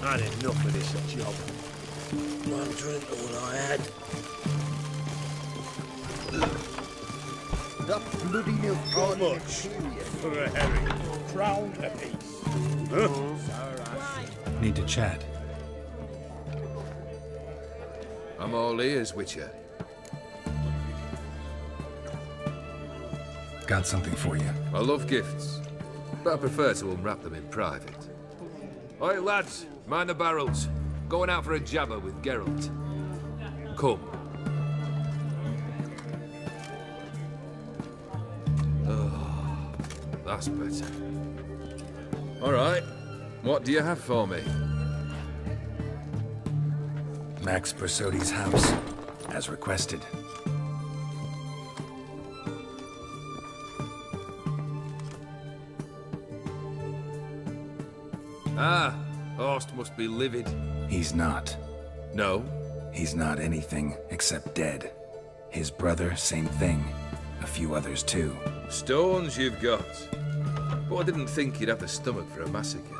I had enough of this job. One drink all I had. That bloody milk. How much for a herring? Crown apiece. Huh? Need to chat. I'm all ears, Witcher. Got something for you. I love gifts, but I prefer to unwrap them in private. Oi, lads, mind the barrels. Going out for a jabber with Geralt. Come. Oh, that's better. All right, what do you have for me? Max Bersodi's house, as requested. Ah, Horst must be livid. He's not. No? He's not anything except dead. His brother, same thing. A few others too. Stones you've got. But I didn't think you'd have the stomach for a massacre.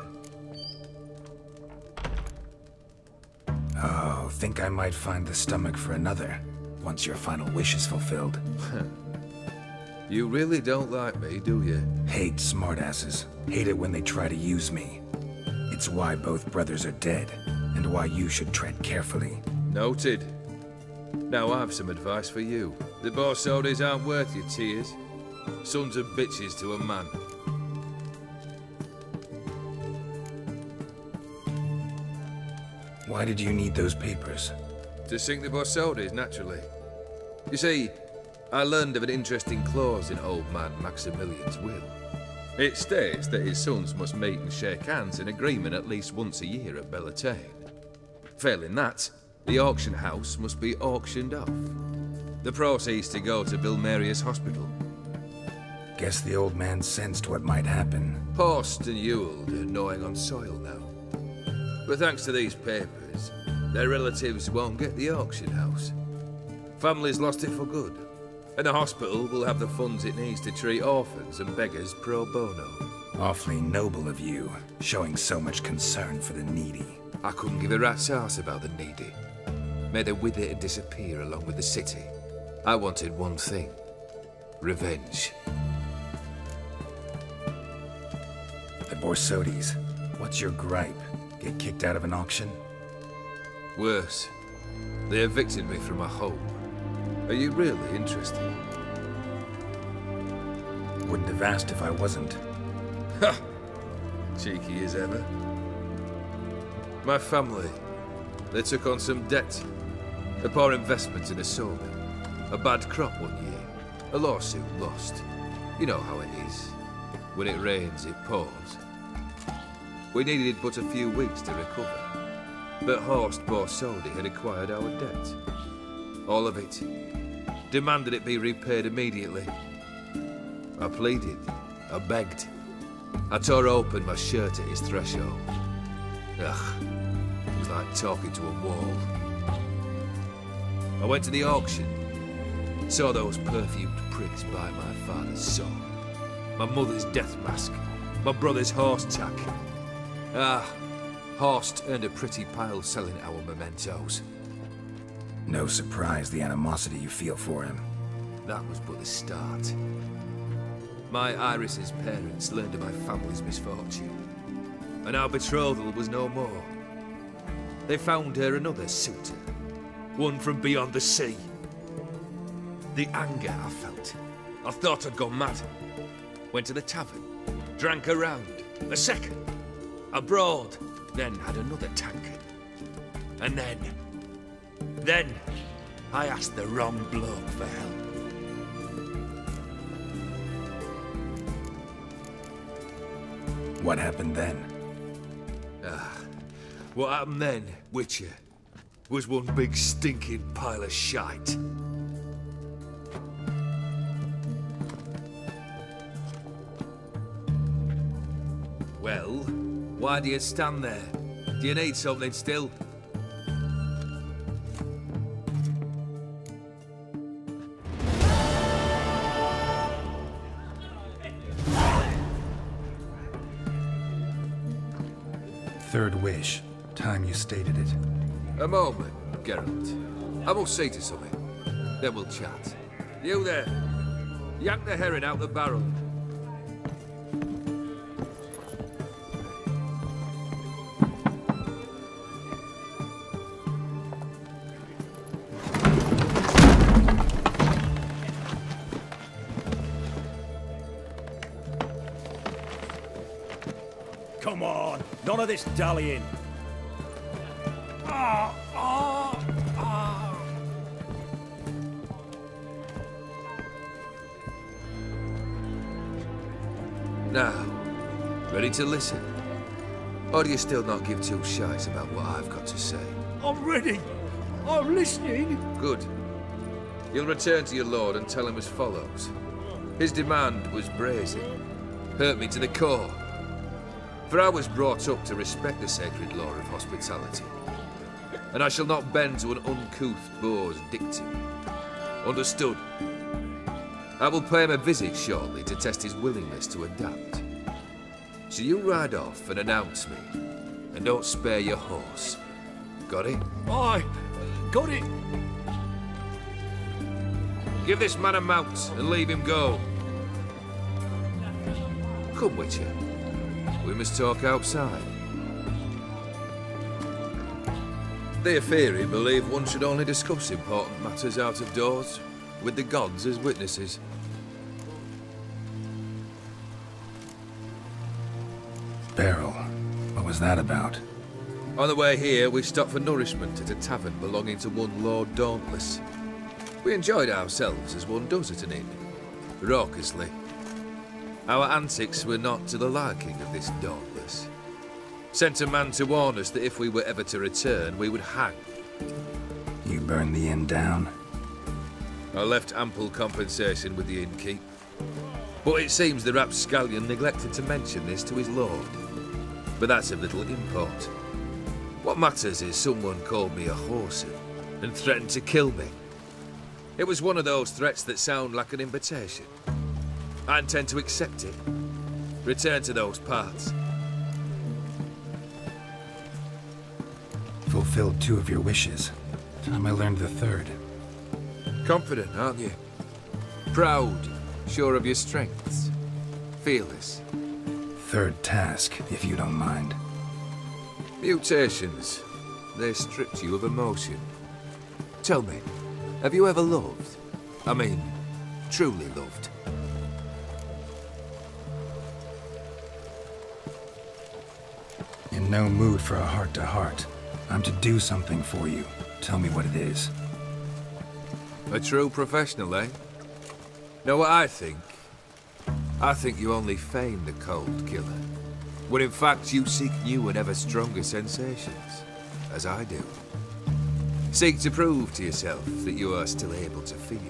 Oh, think I might find the stomach for another, once your final wish is fulfilled. You really don't like me, do you? Hate smartasses. Hate it when they try to use me. It's why both brothers are dead, and why you should tread carefully. Noted. Now I have some advice for you. The Borsodis aren't worth your tears. Sons of bitches to a man. Why did you need those papers? To sink the Borsodis, naturally. You see, I learned of an interesting clause in old man Maximilian's will. It states that his sons must meet and shake hands in agreement at least once a year at Bellartane. Failing that, the auction house must be auctioned off. The proceeds to go to Vilmerius Hospital. Guess the old man sensed what might happen. Horst and Ewald are gnawing on soil now. But thanks to these papers, their relatives won't get the auction house. Families lost it for good. And the hospital will have the funds it needs to treat orphans and beggars pro bono. Awfully noble of you, showing so much concern for the needy. I couldn't give a rat's ass about the needy. May they wither and disappear along with the city. I wanted one thing. Revenge. The Borsodis, what's your gripe? Get kicked out of an auction? Worse. They evicted me from my home. Are you really interested? Wouldn't have asked if I wasn't. Ha! Cheeky as ever. My family, they took on some debt. A poor investment in a sawmill. A bad crop one year. A lawsuit lost. You know how it is. When it rains, it pours. We needed but a few weeks to recover. But Horst Borsodi had acquired our debt. All of it. Demanded it be repaid immediately. I pleaded. I begged. I tore open my shirt at his threshold. Ugh. It was like talking to a wall. I went to the auction. Saw those perfumed pricks buy my father's sword. My mother's death mask. My brother's horse tack. Ah, Horst earned a pretty pile selling our mementos. No surprise the animosity you feel for him. That was but the start. My Iris's parents learned of my family's misfortune, and our betrothal was no more. They found her another suitor, one from beyond the sea. The anger I felt. I thought I'd gone mad. Went to the tavern, drank a round, a second, abroad, then had another tankard. And then, I asked the wrong bloke for help. What happened then? What happened then, Witcher, was one big stinking pile of shite. Well, why do you stand there? Do you need something still? Third wish, time you stated it. A moment, Geralt. I must see to something. Then we'll chat. You there. Yank the herring out the barrel. Come on, none of this dallying. Now, ready to listen? Or do you still not give two shites about what I've got to say? I'm ready. I'm listening. Good. You'll return to your lord and tell him as follows. His demand was brazen. Hurt me to the core. For I was brought up to respect the sacred law of hospitality. And I shall not bend to an uncouth boor's dictum. Understood? I will pay him a visit shortly to test his willingness to adapt. So you ride off and announce me. And don't spare your horse. Got it? Aye, got it. Give this man a mount and leave him go. Come, Witcher. We must talk outside. The Aetheri believe one should only discuss important matters out of doors, with the gods as witnesses. Beryl, what was that about? On the way here, we stopped for nourishment at a tavern belonging to one Lord Dauntless. We enjoyed ourselves as one does at an inn, raucously. Our antics were not to the liking of this Dauntless. Sent a man to warn us that if we were ever to return, we would hang. You burned the inn down? I left ample compensation with the innkeep. But it seems the rapscallion neglected to mention this to his lord. But that's of little import. What matters is someone called me a whoreson and threatened to kill me. It was one of those threats that sound like an invitation. I intend to accept it. Return to those parts. Fulfilled 2 of your wishes. Time I learned the 3rd. Confident, aren't you? Proud, sure of your strengths. Fearless. 3rd task, if you don't mind. Mutations. They stripped you of emotion. Tell me, have you ever loved? I mean, truly loved? In no mood for a heart-to-heart. I'm to do something for you. Tell me what it is. A true professional, eh? Know what I think? I think you only feign the cold killer, when in fact you seek new and ever stronger sensations, as I do. Seek to prove to yourself that you are still able to feel,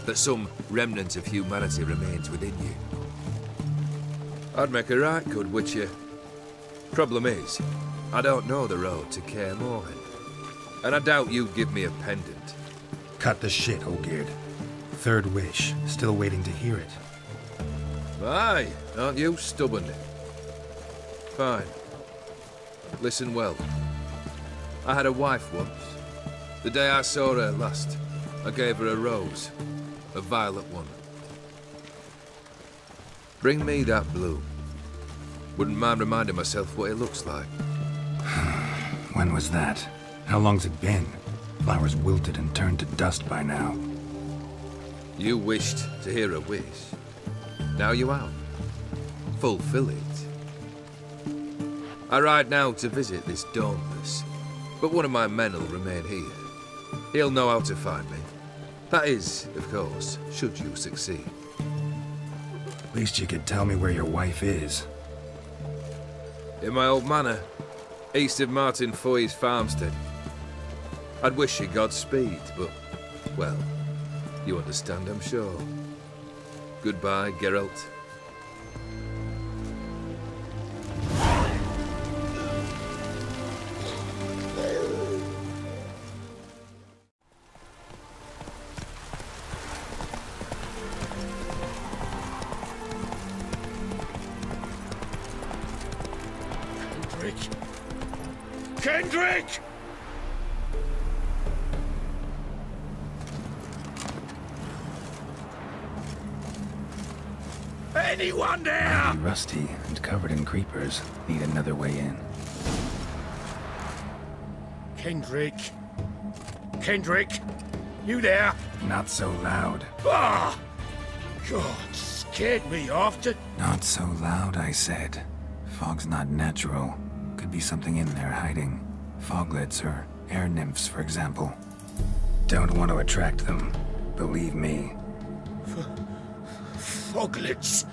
that some remnant of humanity remains within you. I'd make a right good Witcher. Problem is, I don't know the road to Kaer Morhen, and I doubt you'd give me a pendant. Cut the shit, Olgierd. 3rd wish. Still waiting to hear it. Aye, aren't you stubborn? Fine. Listen well. I had a wife once. The day I saw her last, I gave her a rose. A violet one. Bring me that bloom. Wouldn't mind reminding myself what it looks like. When was that? How long's it been? Flowers wilted and turned to dust by now. You wished to hear a wish. Now you have. Fulfill it. I ride now to visit this Dauntless, but one of my men will remain here. He'll know how to find me. That is, of course, should you succeed. At least you could tell me where your wife is. In my old manor, east of Martin Foy's farmstead. I'd wish you Godspeed, but, well, you understand, I'm sure. Goodbye, Geralt. Kendrick! Anyone there? Be rusty and covered in creepers. Need another way in. Kendrick? Kendrick? You there? Not so loud. Ah! God, scared me off to... Not so loud, I said. Fog's not natural. Could be something in there hiding. Foglets or air nymphs, for example. Don't want to attract them. Believe me. Foglets?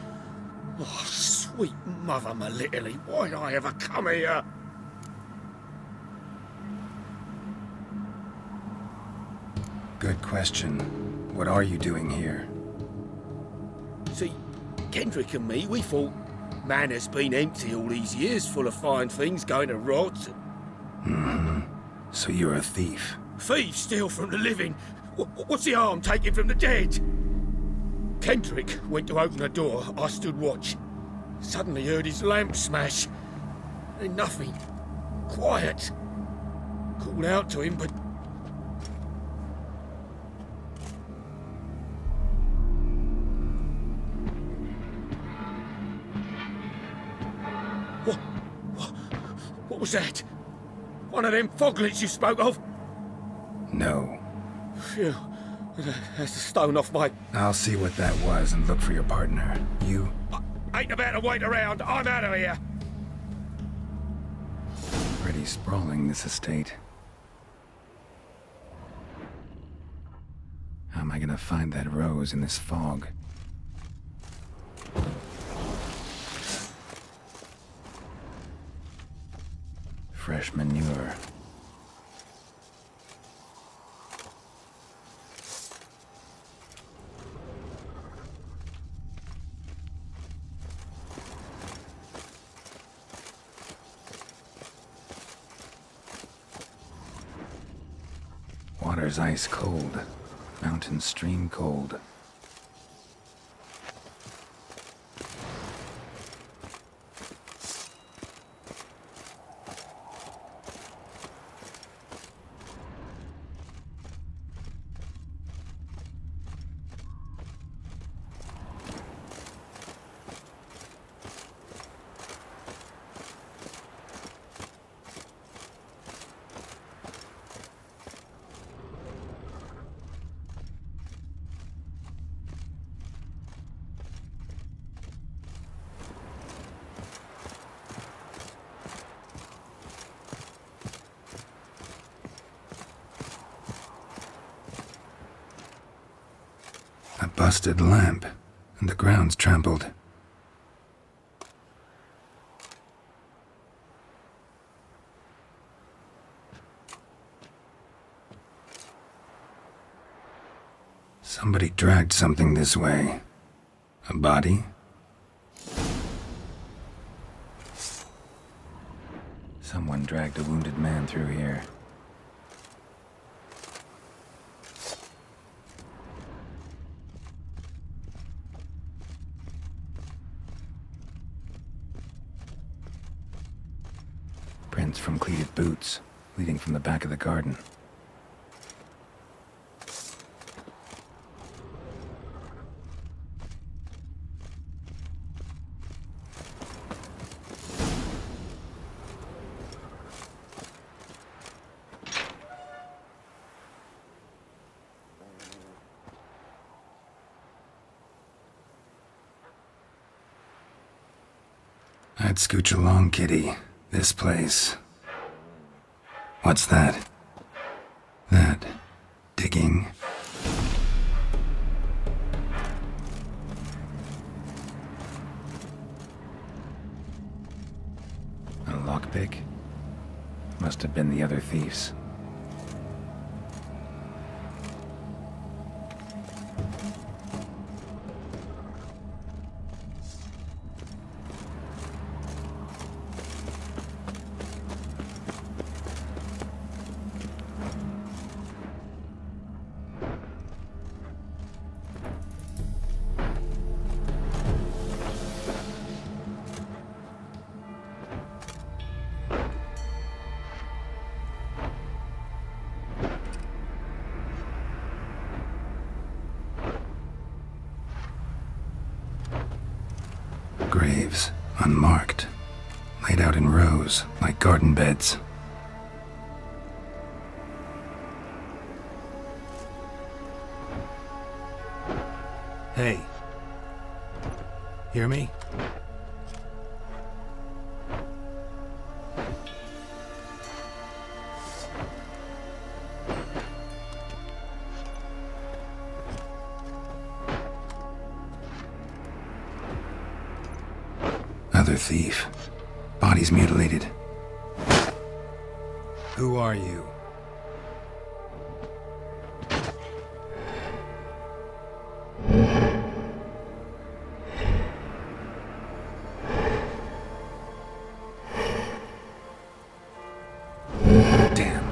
Oh, sweet mother, Melitele, why'd I ever come here? Good question. What are you doing here? See, Kendrick and me, we thought Manor's been empty all these years, full of fine things going to rot. Mm-hmm. So you're a thief? Thieves steal from the living. What's the harm taking from the dead? Kendrick went to open the door. I stood watch. Suddenly heard his lamp smash. Then nothing. Quiet. Called out to him, but... What was that? One of them foglets you spoke of? No. Phew. That's a stone off my... I'll see what that was and look for your partner. You... I ain't about to wait around. I'm out of here. Pretty sprawling, this estate. How am I gonna find that rose in this fog? Fresh manure. Water's ice cold. Mountain stream cold. A busted lamp, and the ground's trampled. Somebody dragged something this way. A body? Someone dragged a wounded man through here. Prints from cleated boots, leading from the back of the garden. I'd scooch along, kitty. This place. What's that? That. Digging. A lockpick? Must have been the other thieves. graves, unmarked, laid out in rows like garden beds. Hey. Hear me? Other thief. Body's mutilated. Who are you? Damn.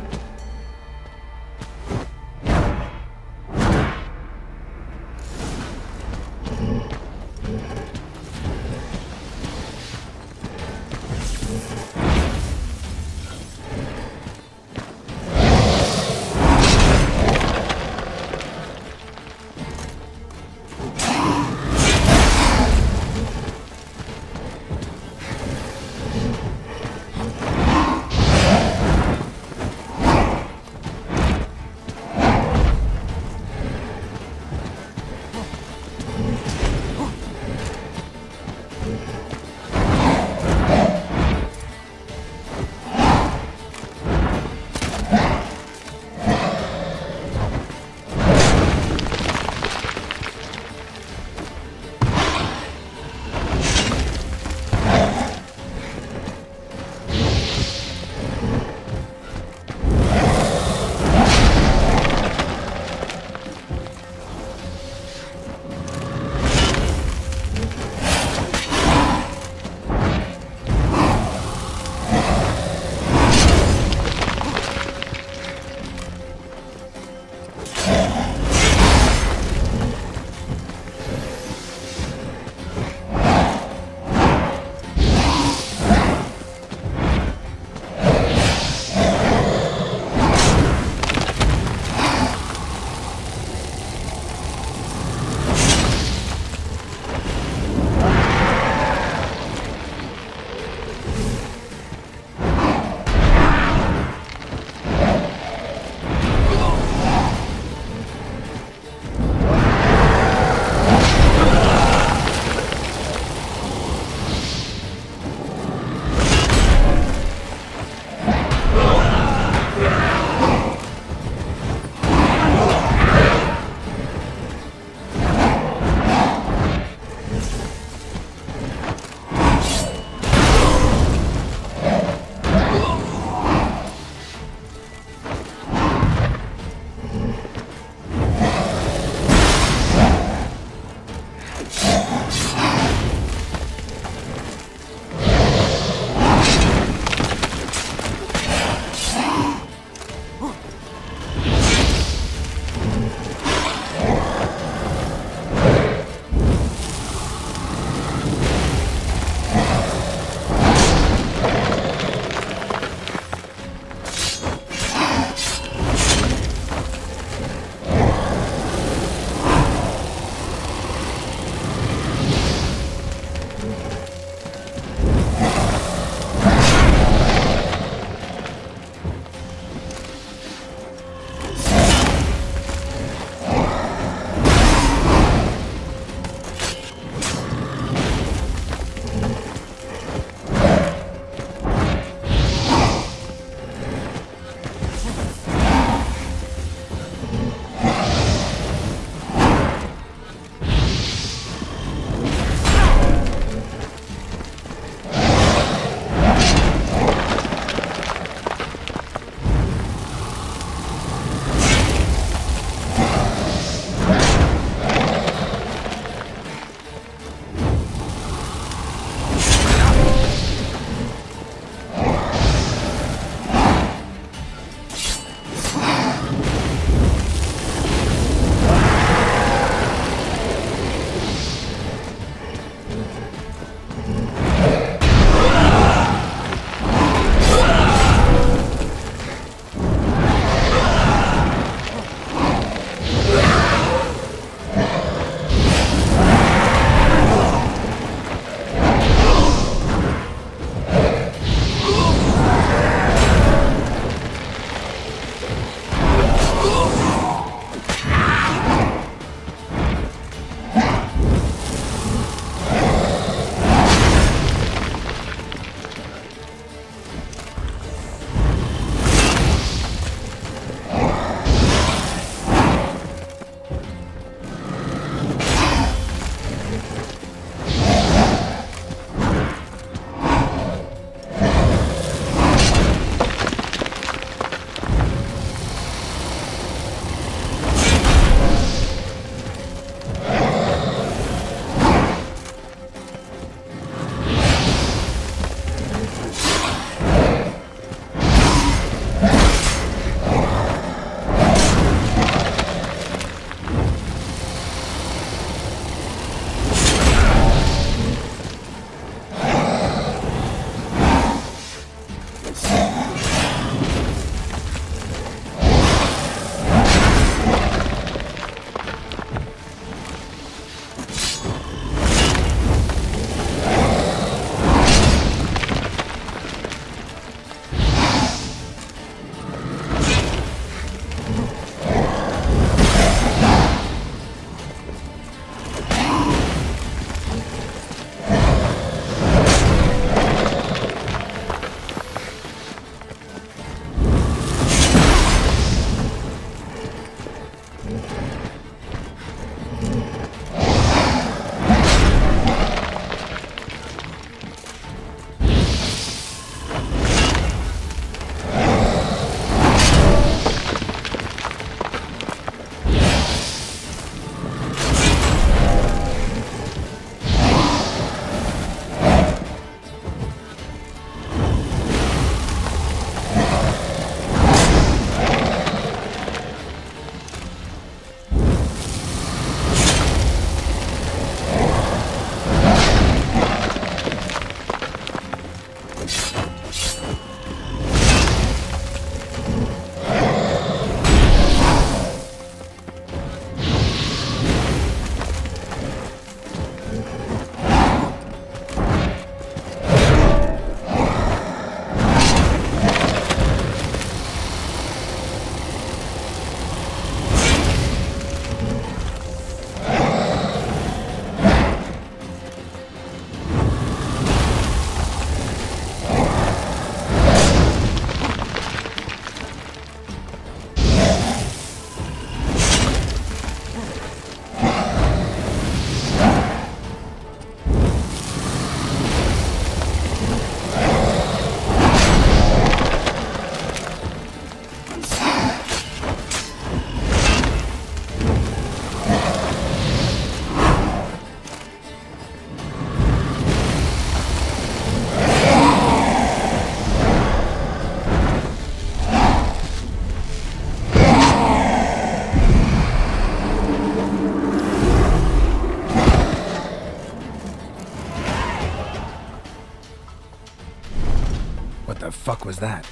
the fuck was that?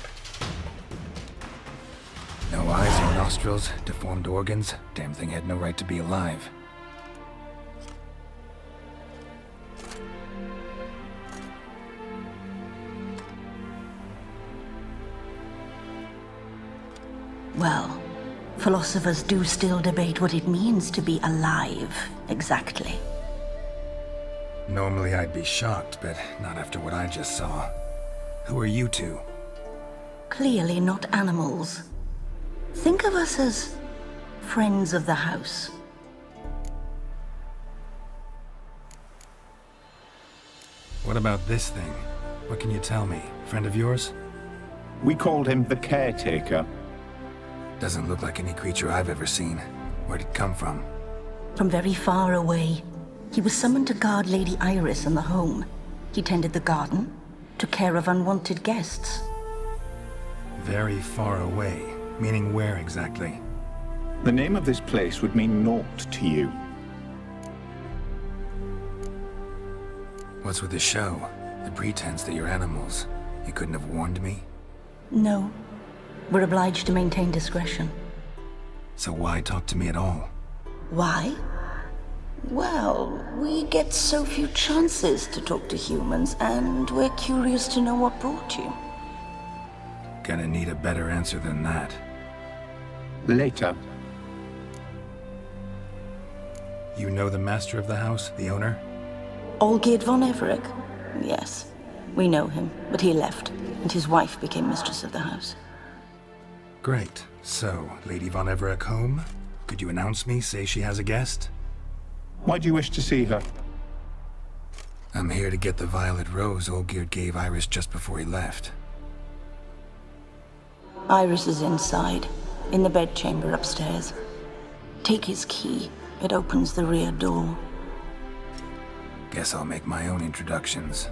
No eyes or nostrils, deformed organs. Damn thing had no right to be alive. Well, philosophers do still debate what it means to be alive, exactly. Normally I'd be shocked, but not after what I just saw. Who are you two? Clearly not animals. Think of us as friends of the house. What about this thing? What can you tell me? Friend of yours? We called him the Caretaker. Doesn't look like any creature I've ever seen. Where'd it come from? From very far away. He was summoned to guard Lady Iris in the home. He tended the garden, took care of unwanted guests. Very far away. Meaning where exactly? The name of this place would mean naught to you. What's with the show? The pretense that you're animals. You couldn't have warned me? No. We're obliged to maintain discretion. So why talk to me at all? Why? Well, we get so few chances to talk to humans, and we're curious to know what brought you. Gonna need a better answer than that. Later. You know the master of the house, the owner? Olgierd von Everec? Yes. We know him, but he left, and his wife became mistress of the house. Great. So, Lady von Everec home? Could you announce me, say she has a guest? Why do you wish to see her? I'm here to get the violet rose Olgierd gave Iris just before he left. Iris is inside, in the bedchamber upstairs. Take his key. It opens the rear door. Guess I'll make my own introductions.